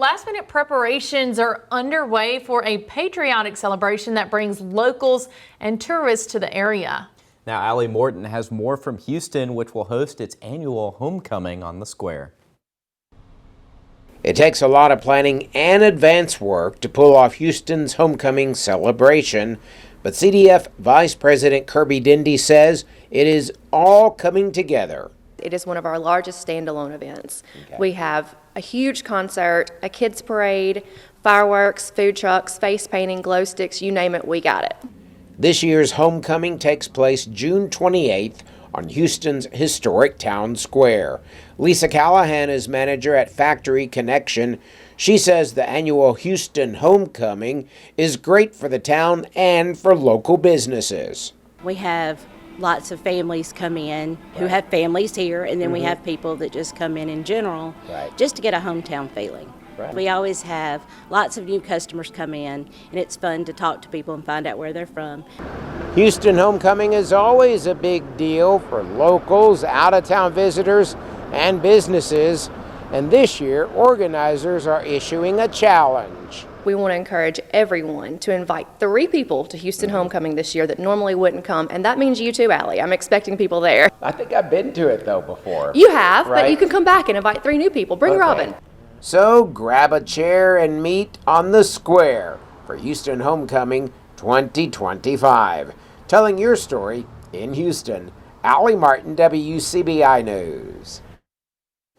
Last-minute preparations are underway for a patriotic celebration that brings locals and tourists to the area. Now, Allie Morton has more from Houston, which will host its annual homecoming on the square. It takes a lot of planning and advance work to pull off Houston's homecoming celebration, but CDF Vice President Kirby Dindy says it is all coming together. It is one of our largest standalone events. Okay. We have a huge concert, a kids parade, fireworks, food trucks, face painting, glow sticks, you name it, we got it. This year's homecoming takes place June 28th on Houston's historic town square. Lisa Callahan is manager at Factory Connection. She says the annual Houston homecoming is great for the town and for local businesses. We have lots of families come in who have families here, and then we have people that just come in general just to get a hometown feeling. Right. We always have lots of new customers come in, and it's fun to talk to people and find out where they're from. Houston homecoming is always a big deal for locals, out-of-town visitors, and businesses. And this year, organizers are issuing a challenge. We want to encourage everyone to invite 3 people to Houston Homecoming this year that normally wouldn't come, and that means you too, Allie. I'm expecting people there. I think I've been to it, though, before. You have, right? But you can come back and invite 3 new people. Bring Robin. So grab a chair and meet on the square for Houston Homecoming 2025. Telling your story in Houston, Allie Martin, WCBI News.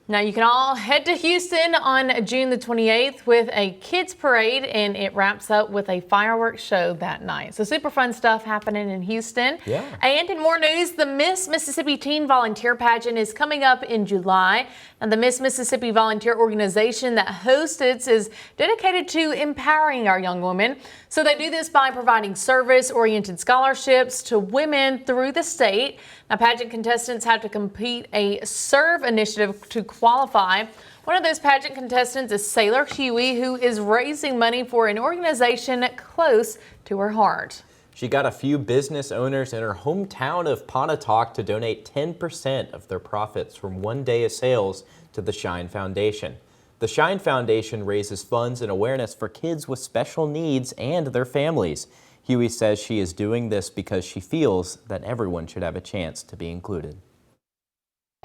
Now you can all head to Houston on June the 28th with a kids parade, and it wraps up with a fireworks show that night. So super fun stuff happening in Houston. Yeah. And in more news, the Miss Mississippi Teen Volunteer Pageant is coming up in July. And the Miss Mississippi Volunteer organization that hosts it is dedicated to empowering our young women. So they do this by providing service-oriented scholarships to women through the state. Now, pageant contestants have to complete a SERVE initiative to qualify. One of those pageant contestants is Sailor Huey, who is raising money for an organization close to her heart. She got a few business owners in her hometown of Pontotoc to donate 10% of their profits from one day of sales to the Shine Foundation. The Shine Foundation raises funds and awareness for kids with special needs and their families. Huey says she is doing this because she feels that everyone should have a chance to be included.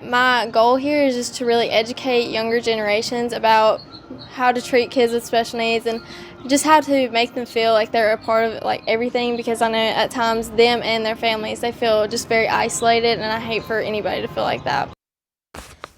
My goal here is just to really educate younger generations about how to treat kids with special needs and just how to make them feel like they're a part of like everything, because I know at times them and their families, they feel just very isolated, and I hate for anybody to feel like that.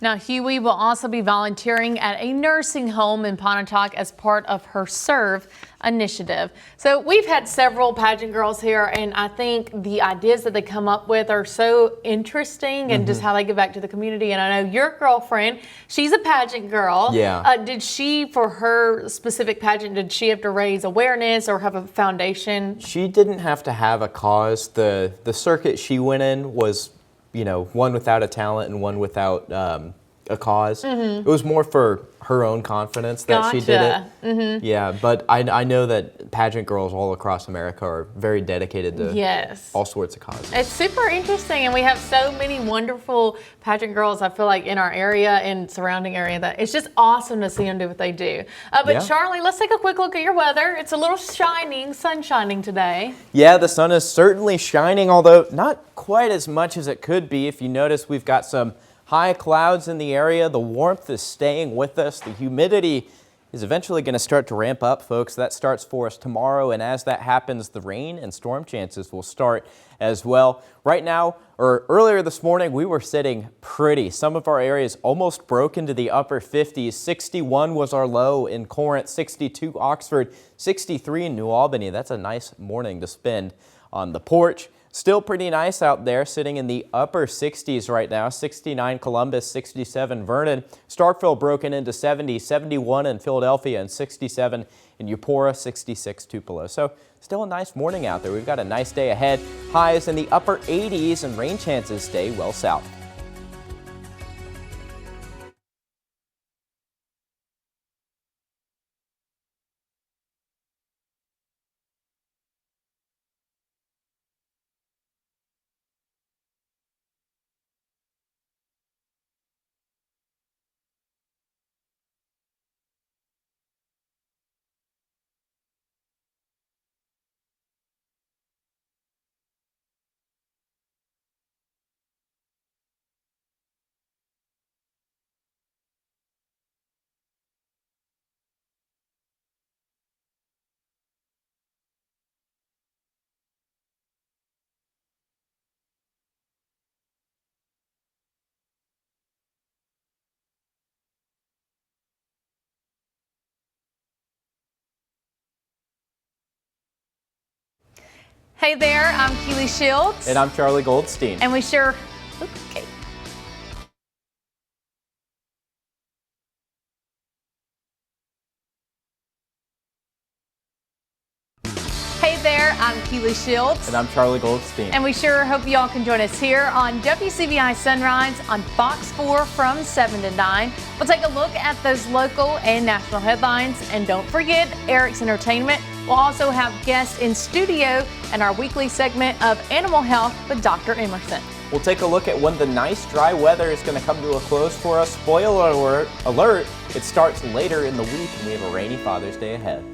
Now, Huey will also be volunteering at a nursing home in Pontotoc as part of her SERVE initiative. So we've had several pageant girls here, and I think the ideas that they come up with are so interesting, and just how they give back to the community. And I know your girlfriend, she's a pageant girl. Yeah. Did she, for her specific pageant, did she have to raise awareness or have a foundation? She didn't have to have a cause. The circuit she went in was, you know, one without a talent and one without a cause. It was more for her own confidence that she did it. Yeah, but I know that pageant girls all across America are very dedicated to all sorts of causes. It's super interesting, and we have so many wonderful pageant girls, I feel like, in our area and surrounding area that it's just awesome to see them do what they do. But Charlie, let's take a quick look at your weather. It's a little sun shining today. Yeah, the sun is certainly shining, although not quite as much as it could be. If you notice, we've got some high clouds in the area. The warmth is staying with us. The humidity is eventually going to start to ramp up, folks. That starts for us tomorrow, and as that happens, the rain and storm chances will start as well. Right now, or earlier this morning, we were sitting pretty. Some of our areas almost broke into the upper 50s. 61 was our low in Corinth, 62 Oxford, 63 in New Albany. That's a nice morning to spend on the porch. Still pretty nice out there, sitting in the upper 60s right now. 69 Columbus, 67 Vernon. Starkville broken into 70, 71 in Philadelphia, and 67 in Eupora, 66 Tupelo. So still a nice morning out there. We've got a nice day ahead. Highs in the upper 80s, and rain chances stay well south. Hey there, I'm Keely Shields. And I'm Charlie Goldstein. And we sure... Okay. Hey there, I'm Keely Shields. And I'm Charlie Goldstein. And we sure hope you all can join us here on WCBI Sunrise on Fox 4 from 7 to 9. We'll take a look at those local and national headlines. And don't forget Eric's Entertainment. We'll also have guests in studio and our weekly segment of Animal Health with Dr. Emerson. We'll take a look at when the nice dry weather is going to come to a close for us. Spoiler alert, it starts later in the week and we have a rainy Father's Day ahead.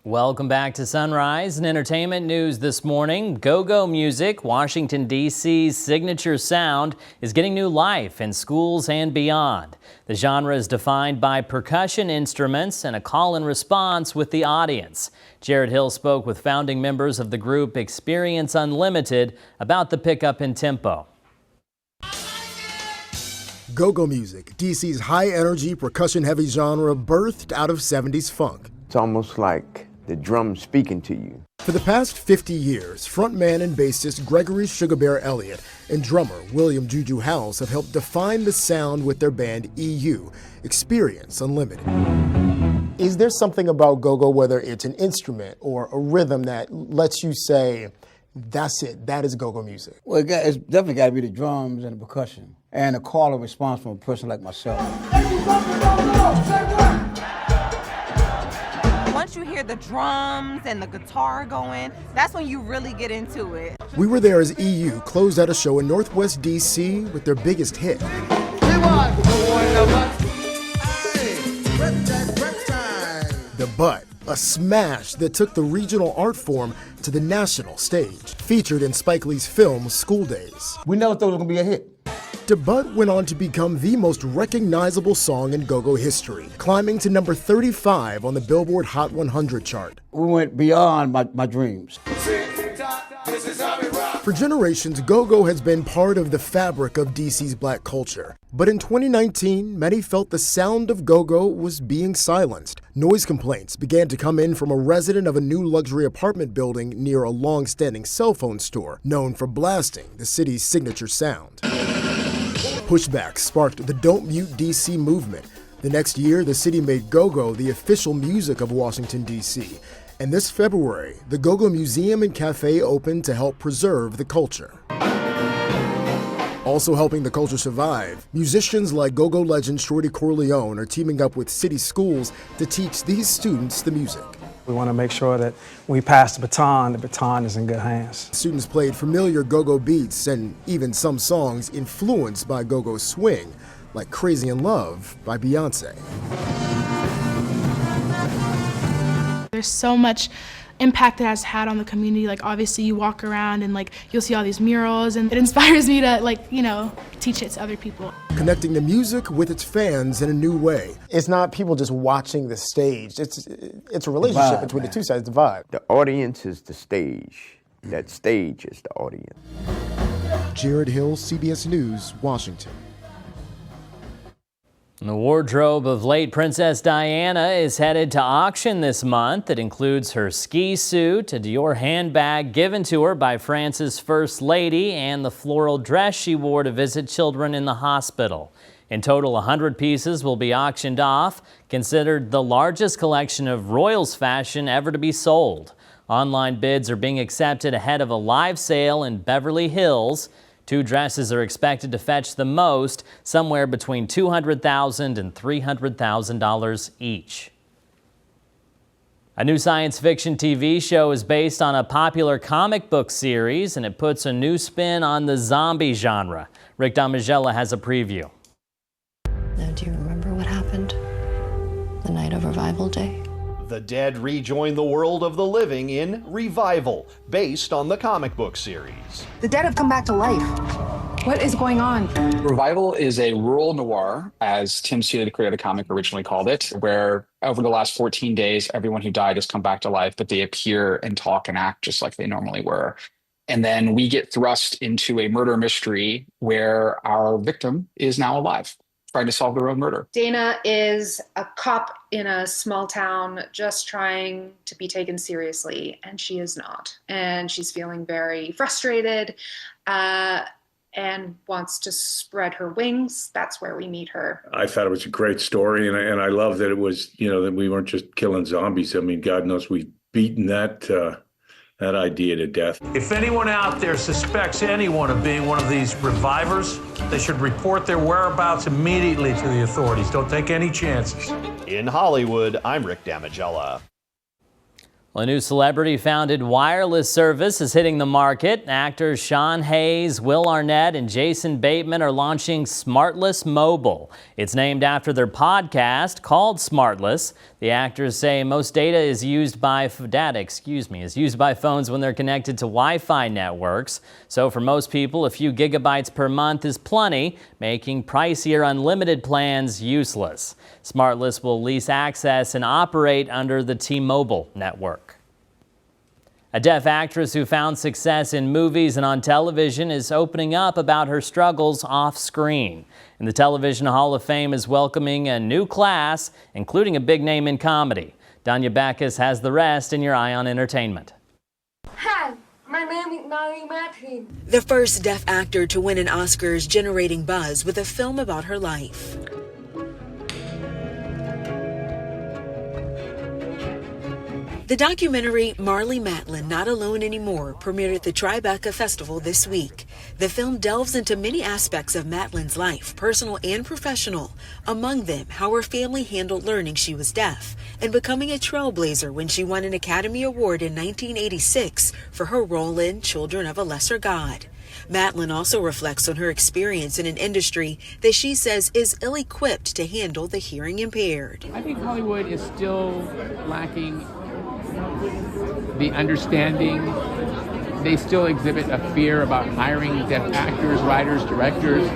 Welcome back to Sunrise and Entertainment News this morning. Go-go music, Washington, D.C.'s signature sound, is getting new life in schools and beyond. The genre is defined by percussion instruments and a call and response with the audience. Jared Hill spoke with founding members of the group Experience Unlimited about the pickup in tempo. Go-go music, D.C.'s high-energy, percussion-heavy genre birthed out of 70s funk. It's almost like the drum speaking to you. For the past 50 years, frontman and bassist Gregory Sugar Bear Elliott and drummer William Juju House have helped define the sound with their band EU, Experience Unlimited. Is there something about go-go, whether it's an instrument or a rhythm, that lets you say, that's it, that is go-go music? Well, it's definitely got to be the drums and the percussion and a call and response from a person like myself. Once you hear the drums and the guitar going, that's when you really get into it. We were there as EU closed out a show in Northwest D.C. with their biggest hit. The Butt, a smash that took the regional art form to the national stage, featured in Spike Lee's film School Days. We never thought it was going to be a hit. Da Butt went on to become the most recognizable song in go-go history, climbing to number 35 on the Billboard Hot 100 chart. We went beyond my dreams. For generations, go-go has been part of the fabric of DC's black culture. But in 2019, many felt the sound of go-go was being silenced. Noise complaints began to come in from a resident of a new luxury apartment building near a long-standing cell phone store, known for blasting the city's signature sound. Pushback sparked the Don't Mute DC movement. The next year, the city made go-go the official music of Washington, D.C. And this February, the Go-Go Museum and Cafe opened to help preserve the culture. Also helping the culture survive, musicians like go-go legend Shorty Corleone are teaming up with city schools to teach these students the music. We want to make sure that when we pass the baton is in good hands. Students played familiar go-go beats and even some songs influenced by go-go swing, like Crazy in Love by Beyonce. There's so much impact it has had on the community. Like, obviously you walk around and like you'll see all these murals, and it inspires me to, like, you know, teach it to other people. Connecting the music with its fans in a new way. It's not people just watching the stage. It's a relationship between the two sides, the vibe. The audience is the stage. That stage is the audience. Jared Hill, CBS News, Washington. The wardrobe of late Princess Diana is headed to auction this month. It includes her ski suit, a Dior handbag given to her by France's First Lady, and the floral dress she wore to visit children in the hospital. In total, 100 pieces will be auctioned off, considered the largest collection of royals fashion ever to be sold. Online bids are being accepted ahead of a live sale in Beverly Hills. 2 dresses are expected to fetch the most, somewhere between $200,000 and $300,000 each. A new science fiction TV show is based on a popular comic book series, and it puts a new spin on the zombie genre. Rick Damagella has a preview. Now, do you remember what happened the night of Revival Day? The dead rejoin the world of the living in Revival, based on the comic book series. The dead have come back to life. What is going on? Revival is a rural noir, as Tim Seeley, the creator of the comic, originally called it, where over the last 14 days, everyone who died has come back to life, but they appear and talk and act just like they normally were. And then we get thrust into a murder mystery where our victim is now alive, trying to solve their own murder. Dana is a cop in a small town just trying to be taken seriously, and she is not. And she's feeling very frustrated and wants to spread her wings. That's where we meet her. I thought it was a great story, and I love that it was, that we weren't just killing zombies. I mean, God knows we've beaten that idea to death. If anyone out there suspects anyone of being one of these revivers, they should report their whereabouts immediately to the authorities. Don't take any chances. In Hollywood, I'm Rick Damagella. Well, a new celebrity-founded wireless service is hitting the market. Actors Sean Hayes, Will Arnett, and Jason Bateman are launching Smartless Mobile. It's named after their podcast called Smartless. The actors say most data is used by phones when they're connected to Wi-Fi networks. So for most people, a few gigabytes per month is plenty, making pricier unlimited plans useless. Smartless will lease access and operate under the T-Mobile network. A deaf actress who found success in movies and on television is opening up about her struggles off-screen. And the Television Hall of Fame is welcoming a new class, including a big name in comedy. Danya Backus has the rest in your Eye on Entertainment. Hi, my name is Marley-Magnolia. The first deaf actor to win an Oscar is generating buzz with a film about her life. The documentary Marley Matlin, Not Alone Anymore premiered at the Tribeca Festival this week. The film delves into many aspects of Matlin's life, personal and professional. Among them, how her family handled learning she was deaf and becoming a trailblazer when she won an Academy Award in 1986 for her role in Children of a Lesser God. Matlin also reflects on her experience in an industry that she says is ill-equipped to handle the hearing impaired. I think Hollywood is still lacking the understanding. They still exhibit a fear about hiring deaf actors, writers, directors,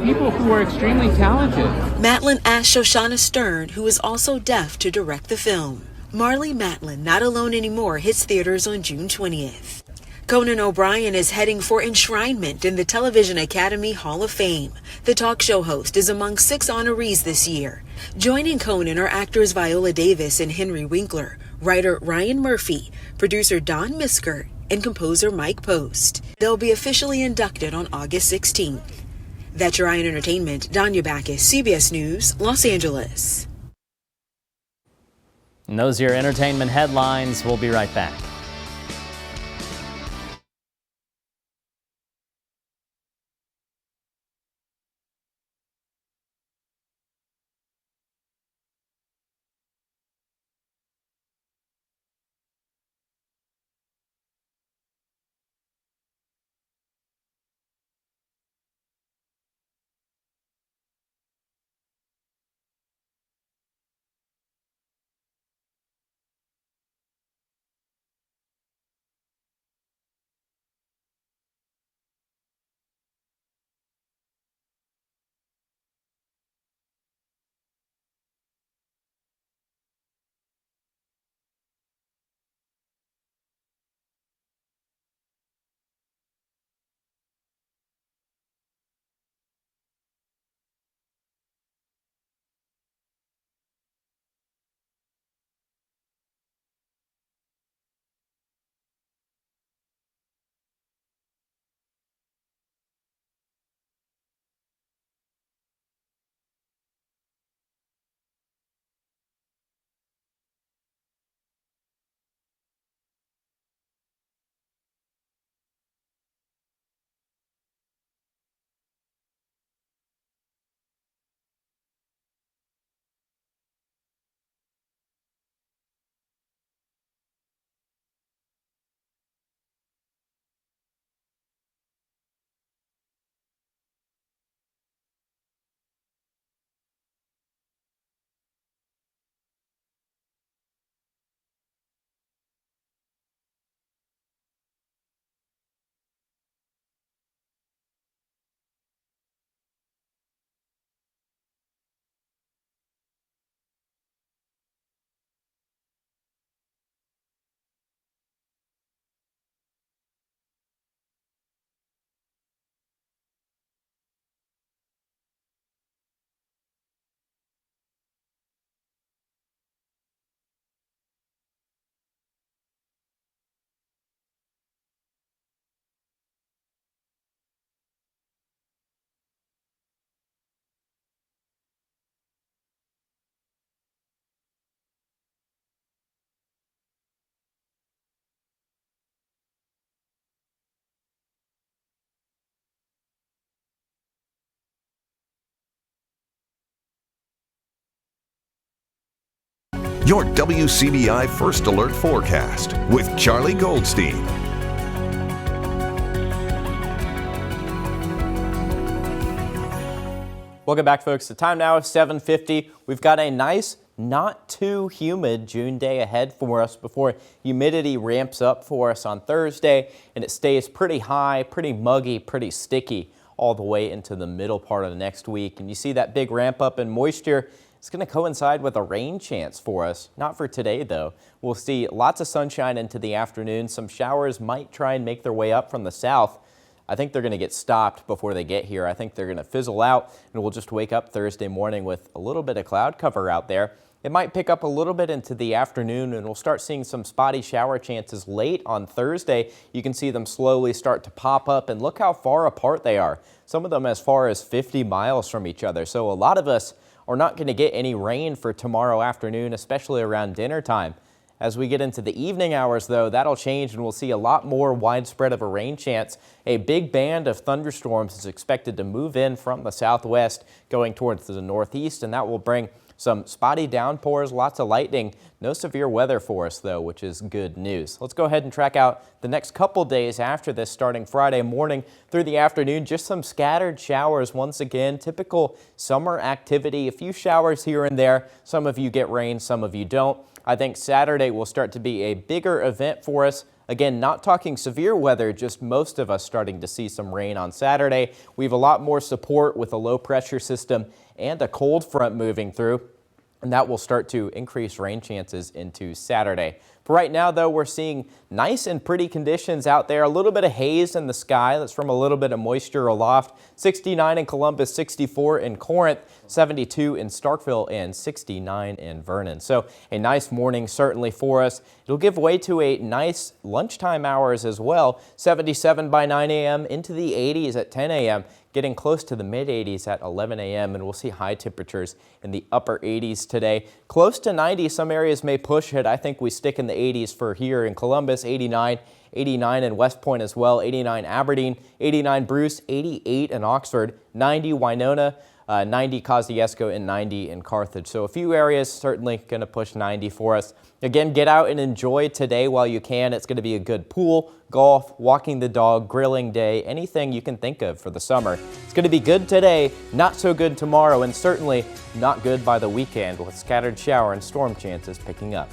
people who are extremely talented. Matlin asked Shoshana Stern, who is also deaf, to direct the film. Marley Matlin, Not Alone Anymore hits theaters on June 20th. Conan O'Brien is heading for enshrinement in the Television Academy Hall of Fame. The talk show host is among 6 honorees this year. Joining Conan are actors Viola Davis and Henry Winkler, writer Ryan Murphy, producer Don Misker, and composer Mike Post. They'll be officially inducted on August 16th. That's your Eye on Entertainment. Danya Backus, CBS News, Los Angeles. And those are your entertainment headlines. We'll be right back. Your WCBI First Alert forecast with Charlie Goldstein. Welcome back, folks. The time now is 7:50. We've got a nice, not too humid June day ahead for us before humidity ramps up for us on Thursday, and it stays pretty high, pretty muggy, pretty sticky all the way into the middle part of the next week. And you see that big ramp up in moisture. It's going to coincide with a rain chance for us. Not for today, though. We'll see lots of sunshine into the afternoon. Some showers might try and make their way up from the south. I think they're going to get stopped before they get here. I think they're going to fizzle out, and we'll just wake up Thursday morning with a little bit of cloud cover out there. It might pick up a little bit into the afternoon, and we'll start seeing some spotty shower chances late on Thursday. You can see them slowly start to pop up, and look how far apart they are. Some of them as far as 50 miles from each other. So a lot of us are not going to get any rain for tomorrow afternoon, especially around dinner time. As we get into the evening hours, though, that'll change and we'll see a lot more widespread of a rain chance. A big band of thunderstorms is expected to move in from the southwest going towards the northeast, and that will bring some spotty downpours, lots of lightning. No severe weather for us, though, which is good news. Let's go ahead and track out the next couple days after this, starting Friday morning through the afternoon. Just some scattered showers once again. Typical summer activity. A few showers here and there. Some of you get rain, some of you don't. I think Saturday will start to be a bigger event for us. Again, not talking severe weather, just most of us starting to see some rain on Saturday. We have a lot more support with a low pressure system and a cold front moving through, and that will start to increase rain chances into Saturday. For right now, though, we're seeing nice and pretty conditions out there. A little bit of haze in the sky. That's from a little bit of moisture aloft. 69 in Columbus, 64 in Corinth, 72 in Starkville, and 69 in Vernon. So a nice morning certainly for us. It'll give way to a nice lunchtime hours as well. 77 by 9 a.m. into the 80s at 10 a.m. Getting close to the mid-80s at 11 a.m. and we'll see high temperatures in the upper 80s today. Close to 90, some areas may push it. I think we stick in the 80s for here in Columbus, 89 in West Point as well, 89 Aberdeen, 89 Bruce, 88 in Oxford, 90 Winona, 90 Kosciuszko, and 90 in Carthage. So a few areas certainly going to push 90 for us. Again, get out and enjoy today while you can. It's going to be a good pool, golf, walking the dog, grilling day, anything you can think of for the summer. It's going to be good today, not so good tomorrow, and certainly not good by the weekend with scattered shower and storm chances picking up.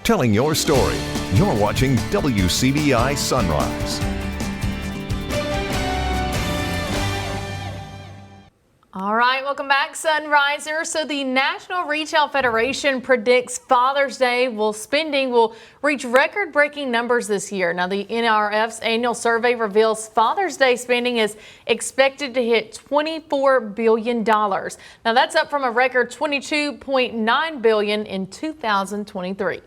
Telling your story. You're watching WCBI Sunrise. All right, welcome back, Sunrisers. So the National Retail Federation predicts Father's Day spending will reach record-breaking numbers this year. Now, the NRF's annual survey reveals Father's Day spending is expected to hit $24 billion. Now, that's up from a record $22.9 billion in 2023.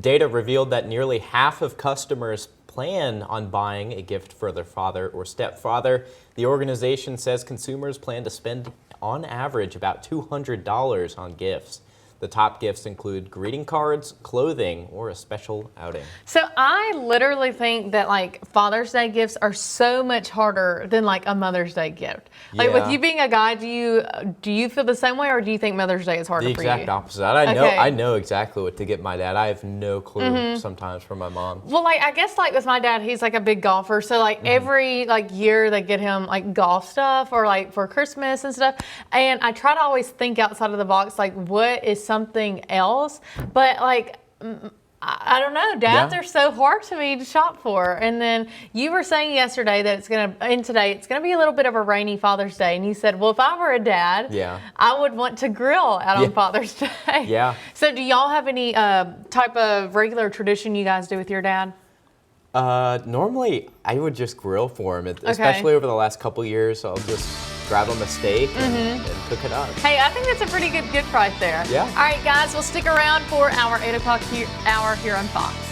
Data revealed that nearly half of customers plan on buying a gift for their father or stepfather. The organization says consumers plan to spend on average about $200 on gifts. The top gifts include greeting cards, clothing, or a special outing. So I literally think that like Father's Day gifts are so much harder than like a Mother's Day gift. Like with you being a guy, do you feel the same way, or do you think Mother's Day is harder for you? The exact opposite. I know exactly what to get my dad. I have no clue sometimes from my mom. Well, like I guess like with my dad, he's like a big golfer. So like every like year they get him like golf stuff or like for Christmas and stuff. And I try to always think outside of the box, like what is something else, but like I don't know, dads are so hard to me to shop for. And then you were saying yesterday that today it's gonna be a little bit of a rainy Father's Day, and you said, well, if I were a dad, I would want to grill out on Father's Day. So do y'all have any type of regular tradition you guys do with your dad? Normally I would just grill for him, especially over the last couple years. I'll just grab him a steak and cook it up. Hey, I think that's a pretty good gift right there. Yeah. All right, guys, we'll stick around for our 8 o'clock hour here on Fox.